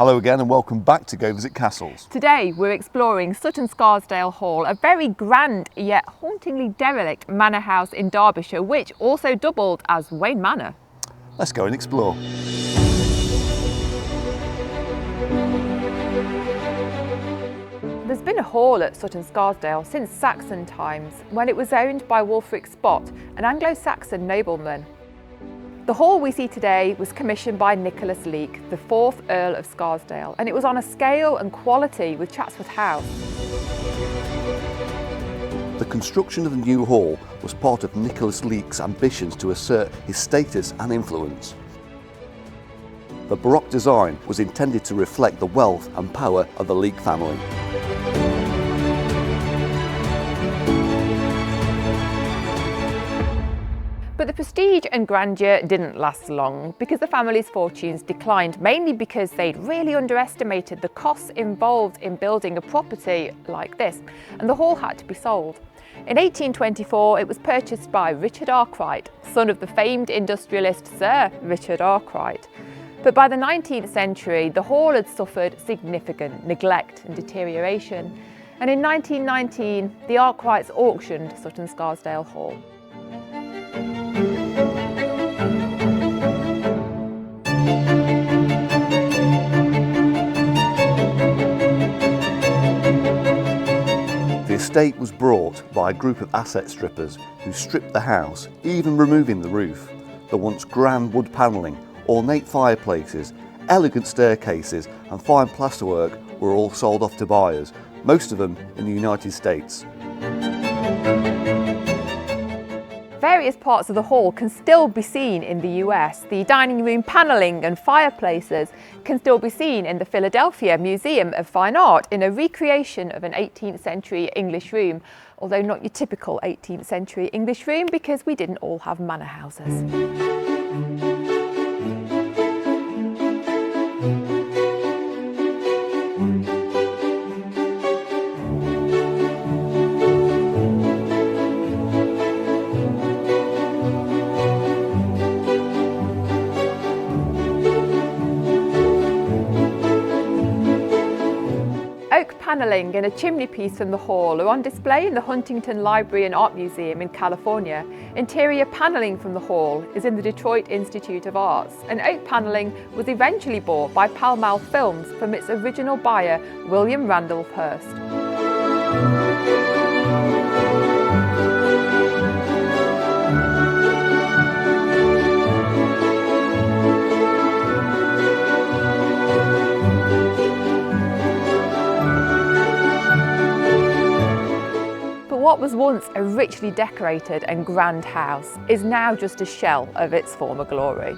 Hello again and welcome back to Go Visit Castles. Today we're exploring Sutton Scarsdale Hall, a very grand yet hauntingly derelict manor house in Derbyshire which also doubled as Wayne Manor. Let's go and explore. There's been a hall at Sutton Scarsdale since Saxon times, when it was owned by Wulfric Spot, an Anglo-Saxon nobleman. The hall we see today was commissioned by Nicholas Leake, the 4th Earl of Scarsdale, and it was on a scale and quality with Chatsworth House. The construction of the new hall was part of Nicholas Leake's ambitions to assert his status and influence. The Baroque design was intended to reflect the wealth and power of the Leake family. But the prestige and grandeur didn't last long because the family's fortunes declined, mainly because they'd really underestimated the costs involved in building a property like this, and the hall had to be sold. In 1824, it was purchased by Richard Arkwright, son of the famed industrialist Sir Richard Arkwright. But by the 19th century, the hall had suffered significant neglect and deterioration, and in 1919, the Arkwrights auctioned Sutton Scarsdale Hall. The estate was bought by a group of asset strippers who stripped the house, even removing the roof. The once grand wood panelling, ornate fireplaces, elegant staircases and fine plasterwork were all sold off to buyers, most of them in the United States. Various parts of the hall can still be seen in the US. The dining room panelling and fireplaces can still be seen in the Philadelphia Museum of Fine Art in a recreation of an 18th century English room, although not your typical 18th century English room because we didn't all have manor houses. Oak panelling and a chimney piece from the hall are on display in the Huntington Library and Art Museum in California. Interior panelling from the hall is in the Detroit Institute of Arts, and oak panelling was eventually bought by Pall Mall Films from its original buyer, William Randolph Hearst. What was once a richly decorated and grand house is now just a shell of its former glory.